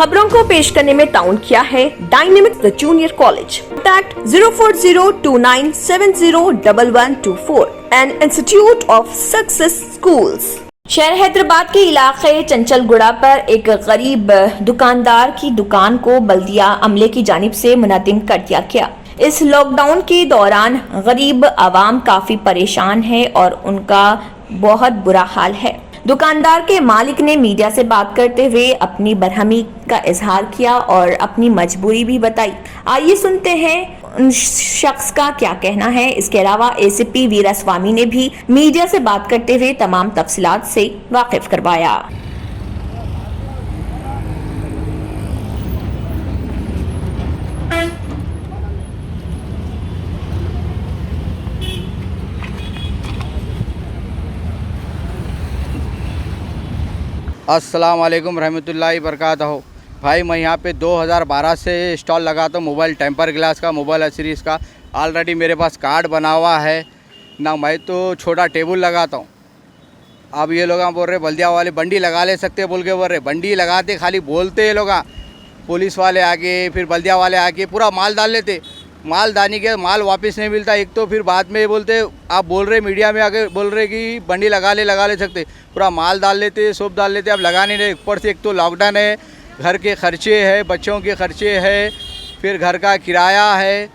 खबरों को पेश करने में ताउन किया है dynamics the junior college. Contact 04029701124 and institute of success schools. शहर हैदराबाद के इलाके चंचलगुड़ा पर एक गरीब दुकानदार की दुकान को बल्दिया अमले की जानिब से मुनद्दिम कर दिया गया। इस लॉकडाउन के दौरान गरीब आवाम काफी परेशान है और उनका बहुत बुरा हाल है। दुकानदार के मालिक ने मीडिया से बात करते हुए अपनी बरहमी का इजहार किया और अपनी मजबूरी भी बताई। आइए सुनते हैं उन शख्स का क्या कहना है। इसके अलावा एसीपी वीरास्वामी ने भी मीडिया से बात करते हुए तमाम तफसीलात से वाकिफ करवाया। अस्सलाम वालेकुम रहमतुल्लाहि बरकातहू। भाई मैं यहाँ पे 2012 से स्टॉल लगाता हूँ मोबाइल टेम्पर ग्लास का, मोबाइल एसेसरीज़ का। ऑलरेडी मेरे पास कार्ड बना हुआ है ना। मैं तो छोटा टेबल लगाता हूँ। अब ये लोग बोल रहे बल्दिया वाले बंडी लगा ले सकते बोल के बोल रहे, बंडी लगाते खाली बोलते ये लोग। पुलिस वाले आके फिर बल्दिया वाले आके पूरा माल डाल लेते। माल डालने के माल वापस नहीं मिलता। एक तो फिर बाद में बोलते आप बोल रहे मीडिया में आके बोल रहे कि बंडी लगा ले सकते। पूरा माल डाल लेते, सोप डाल लेते, अब लगा नहीं रहे। ऊपर से एक तो लॉकडाउन है, घर के खर्चे है, बच्चों के खर्चे है, फिर घर का किराया है,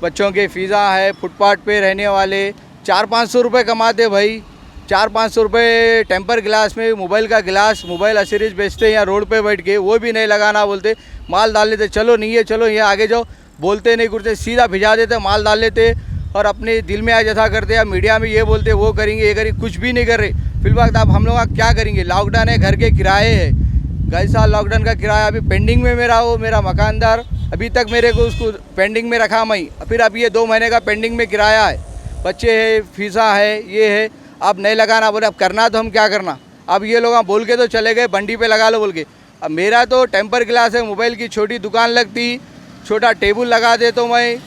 बच्चों के फ़ीसा है। फुटपाथ पे रहने वाले 400-500 रुपये कमाते भाई। 400-500 रुपये टेम्पर ग्लास में मोबाइल का गिलास, मोबाइल एसेसरीज बेचते हैं यहाँ रोड पे बैठ के, वो भी नहीं लगाना बोलते। माल डाल लेते, चलो नहीं है चलो यहाँ आगे जाओ, बोलते नहीं करते, सीधा भिजा देते, माल डाल लेते और अपने दिल में आ जैसा करते हैं। मीडिया में ये बोलते वो करेंगे ये करेंगे, कुछ भी नहीं कर रहे। फिलहाल अब हम लोग क्या करेंगे? लॉकडाउन है, घर के किराए है। गए साल लॉकडाउन का किराया अभी पेंडिंग में मेरा मकानदार अभी तक मेरे को उसको पेंडिंग में रखा मैं। फिर अब ये 2 महीने का पेंडिंग में किराया है, बच्चे है, फीसा है, ये है। अब नहीं लगाना बोले, अब करना तो हम क्या करना। अब ये लोग बोल के तो चले गए बंडी पे लगा लो बोल के। अब मेरा तो टेम्पर ग्लास है, मोबाइल की छोटी दुकान लगती, छोटा टेबल लगा दे तो मैं।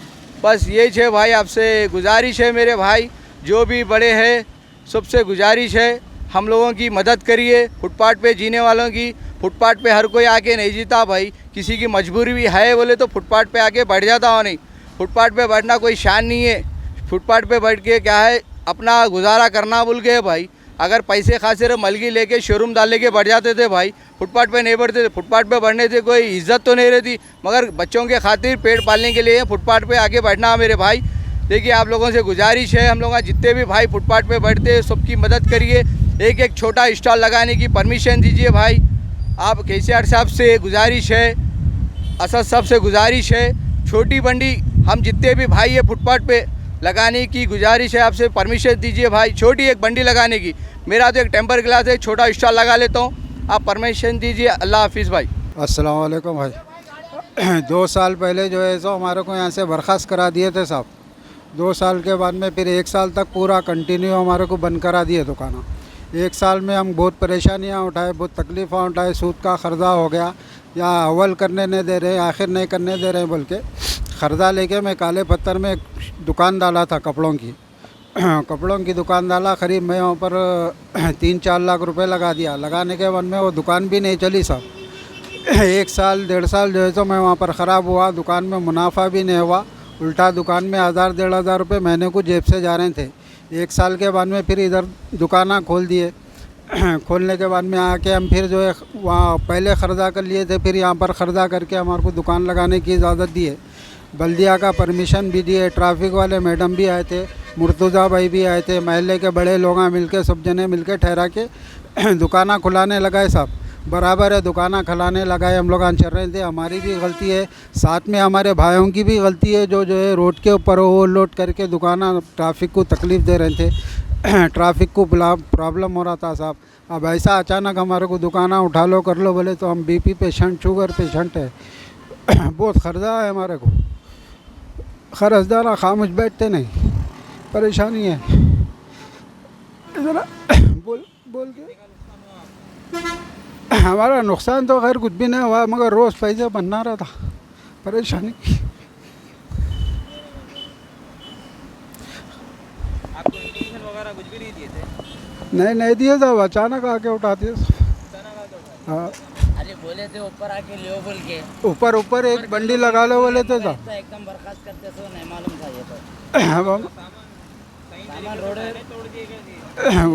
बस यही है भाई, आपसे गुजारिश है मेरे भाई, जो भी बड़े हैं सबसे गुजारिश है, हम लोगों की मदद करिए। फुटपाथ पे जीने वालों की, फुटपाथ पे हर कोई आके नहीं जीता भाई। किसी की मजबूरी भी है बोले तो फुटपाथ पे आके बैठ जाता हो। नहीं, फुटपाथ पे बैठना कोई शान नहीं है। फुटपाथ पे बैठ के क्या है अपना गुजारा करना बोल के भाई। अगर पैसे खासे रहे मलगी लेके शोरूम डाल लेके बैठ जाते थे भाई, फुटपाथ पे नहीं बैठते थे। फुटपाथ पे बैठने से कोई इज्जत तो नहीं रहती, मगर बच्चों के खातिर पेट पालने के लिए फुटपाथ पे आके बैठना मेरे भाई। देखिए आप लोगों से गुजारिश है, हम लोग जितने भी भाई फुटपाथ पे बैठते हैं सबकी मदद करिए। एक छोटा स्टॉल लगाने की परमिशन दीजिए भाई। आप केसीआर साहब से गुजारिश है, असद साहब से गुजारिश है, छोटी बंडी हम जितने भी भाई है फुटपाथ पे लगाने की गुजारिश है आपसे, परमिशन दीजिए भाई। छोटी एक बंडी लगाने की, मेरा तो एक टेम्पर ग्लास है, छोटा स्टॉल लगा लेता हूँ, आप परमिशन दीजिए। अल्लाह हाफिज़ भाई। अस्सलाम वालेकुम भाई। 2 साल पहले जो है सो हमारे को यहाँ से बर्खास्त करा दिए थे साहब। 2 साल के बाद में फिर 1 साल तक पूरा कंटिन्यू हमारे को बंद करा दिए दुकान। 1 साल में हम बहुत परेशानियाँ उठाए, बहुत तकलीफ़ें उठाए। सूद का कर्जा हो गया, या अव्वल करने नहीं दे रहे, आखिर नहीं करने दे रहे बोल के कर्जा लेके मैं काले पत्थर में एक दुकान डाला था कपड़ों की। कपड़ों की दुकान डाला, करीब मैं वहाँ पर 3-4 लाख रुपए लगा दिया। लगाने के बाद में वो दुकान भी नहीं चली साहब। 1 साल 1.5 साल जो है तो मैं वहाँ पर ख़राब हुआ, दुकान में मुनाफा भी नहीं हुआ। उल्टा दुकान में 1000-1500 रुपये महीने को जेब से जा रहे थे। 1 साल के बाद में फिर इधर दुकाना खोल दिए। खोलने के बाद में आके हम फिर जो है वहाँ पहले ख़र्जा कर लिए थे, फिर यहाँ पर ख़र्जा करके हमारे को दुकान लगाने की इजाज़त दी है। बल्दिया का परमिशन भी दिए, ट्रैफिक वाले मैडम भी आए थे, मुर्तज़ा भाई भी आए थे, महल्ले के बड़े लोग मिलके सब जने मिलके ठहरा के दुकाना खुलाने लगाए साहब। बराबर है, दुकाना खुलाने लगाए, हम लोग चल रहे थे। हमारी भी गलती है, साथ में हमारे भाइयों की भी गलती है जो है रोड के ऊपर ओवरलोड करके दुकाना ट्रैफिक को तकलीफ़ दे रहे थे। ट्रैफिक को प्रॉब्लम हो रहा था साहब। अब ऐसा अचानक हमारे को दुकाना उठा लो कर लो बोले तो हम बीपी पेशेंट, शुगर पेशेंट है, बहुत खर्चा है हमारे को। खर्चदारा खामोश बैठते नहीं, परेशानी है। ज़रा बोल के हमारा नुकसान तो खैर कुछ भी नहीं हुआ, मगर रोज़ पैसे बनना रहा था, परेशानी। आपको इंडिकेशन वगैरह कुछ भी नहीं दिए थे? नहीं दिए साहब, अचानक आके उठा दिए। अचानक आके उठाए? हाँ। अरे बोले थे ऊपर आके लियो बोल के, ऊपर ऊपर एक बंडी लगा लो बोले थे साहब। तो एकदम बर्खास्त करते तो नहीं मालूम था ये तो। अब हम सामान रोड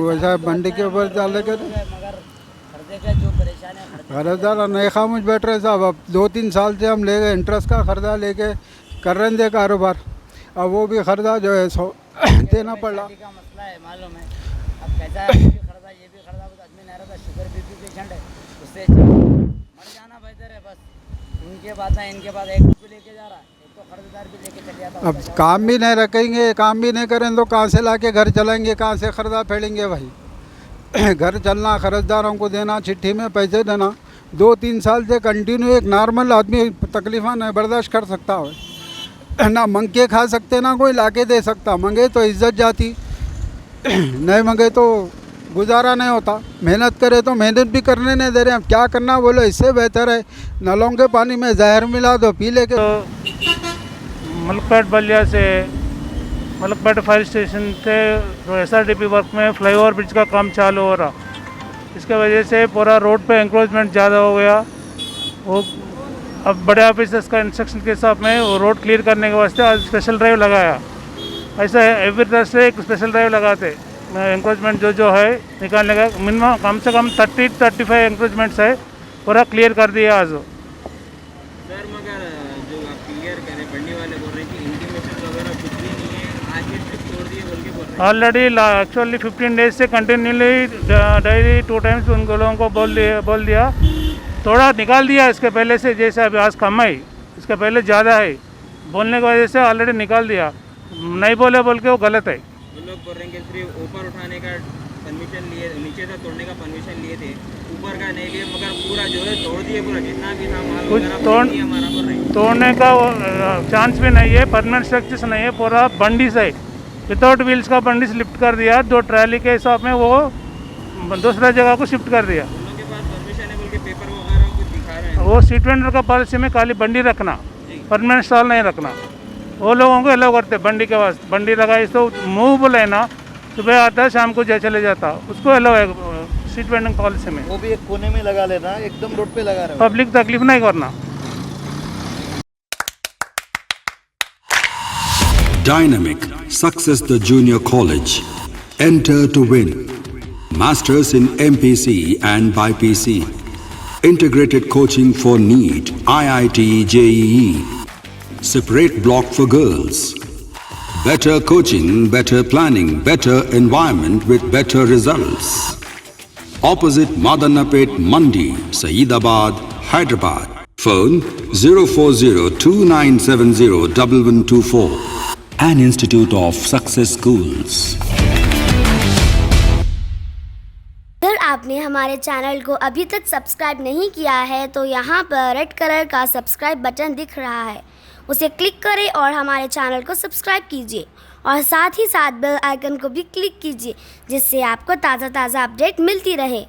वैसा बंडी के ऊपर डाले के मगर खरीदे का जो परेशानी है खरीदार नहीं खामोश बैठ रहे साहब। अब 2-3 साल से हम ले गए इंटरेस्ट का खरीदा लेके कर रहे थे कारोबार। अब वो भी खरीदा जो है सो देना पड़ रहा। का मसला है मालूम है। अब कैसा है, ये भी खरीदा वो तो आदमी नहीं रहता, शुगर बीपी पेशेंट है, उससे मर जाना बेहतर है। बस इनके बाद ना इनके बाद एक भी लेके जा रहा है, एक तो खरीदार भी लेके चल जाता। अब काम भी नहीं रखेंगे, काम भी नहीं करें तो कहाँ से ला के घर चलेंगे, कहाँ से खरीदा फेंकेंगे भाई। घर चलना, खरीदारों को देना, चिट्ठी में पैसे देना। 2-3 साल से कंटिन्यू एक नॉर्मल आदमी तकलीफ़ नहीं बर्दाश्त कर सकता है ना। मंग के खा सकते ना कोई ला के दे सकता, मंगे तो इज्जत जाती, नहीं मंगे तो गुजारा नहीं होता। मेहनत करे तो मेहनत भी करने नहीं दे रहे। अब क्या करना बोलो, इससे बेहतर है नलों के पानी में जहर मिला दो पी लेके। मलकपेट बलिया से मलकपेट फायर स्टेशन से SRDP वर्क में फ्लाईओवर ब्रिज का काम चालू हो रहा। इसके वजह से पूरा रोड पे एंक्रोचमेंट ज़्यादा हो गया। वो अब बड़े ऑफिसर्स का इंस्ट्रक्शन के हिसाब में वो रोड क्लियर करने के वास्ते आज स्पेशल ड्राइव लगाया। ऐसा एवरी थर्सडे एक स्पेशल ड्राइव लगाते एंक्रोचमेंट जो है निकालने का। मिनिमम कम से कम 30-35 एंक्रोचमेंट्स है, पूरा क्लियर कर दिया आज। सर मगर जो आप क्लियर करें बढ़ने वाले बोल रहे हैं कि इंटीमेशन वगैरह कुछ भी नहीं है, आज ये ट्रिप तोड़ दिए बोल के बोल रहे हैं। ऑलरेडी एक्चुअली 15 डेज से कंटिन्यूली डेली 2 टाइम्स उन लोगों को बोल दिया। थोड़ा निकाल दिया इसके पहले से, जैसे अभी आज कम है, इसके पहले ज़्यादा है। बोलने की वजह से ऑलरेडी निकाल दिया। नहीं बोले बोल के वो गलत है। वो लोग बोल रहे हैं कि सिर्फ ऊपर उठाने का परमिशन लिए, नीचे से तोड़ने का परमिशन लिए थे, ऊपर का नहीं लिए, मगर पूरा जो है तोड़ दिए, पूरा जितना भी था माल कुछ वगैरह हमारा बोल रहे हैं। तोड़ने का चांस भी नहीं है, परमानेंट स्ट्रक्चर्स नहीं है, पूरा बंडीस है। विदाउट व्हील्स का बंडीस लिफ्ट कर दिया, 2 ट्रैली के हिसाब में वो दूसरा जगह को शिफ्ट कर दिया। उन लोगों के पास परमिशन है बोल के पेपर वगैरह कुछ दिखा रहे हैं। वो सीट वेंडर का पॉलिसी में खाली बंडी रखना, परमानेंट स्टॉल नहीं रखना। वो लोगों को अलाउ करते बंडी के वास्ते। बंडी लगाई तो मूवेबल है ना, सुबह आता है शाम को चले जाता, उसको अलाउ है सीट वेंडिंग पॉलिसी में। वो भी एक कोने में लगा लेना, एकदम रोड पे लगा रहे हो। पब्लिक तकलीफ नहीं करना। Dynamic Success the Junior College. Enter to win. Masters in MPC and BPC. Integrated coaching for NEET, IIT, JEE. Separate block for girls. Better coaching, better planning, better environment with better results. Opposite Madanapet Mandi, Saeedabad, Hyderabad. Phone 04029701124. An Institute of Success Schools. अगर आपने हमारे channel को अभी तक subscribe नहीं किया है तो यहाँ पर रेड कलर का सब्सक्राइब बटन दिख रहा है, उसे क्लिक करें और हमारे चैनल को सब्सक्राइब कीजिए और साथ ही साथ बेल आइकन को भी क्लिक कीजिए, जिससे आपको ताज़ा अपडेट मिलती रहे।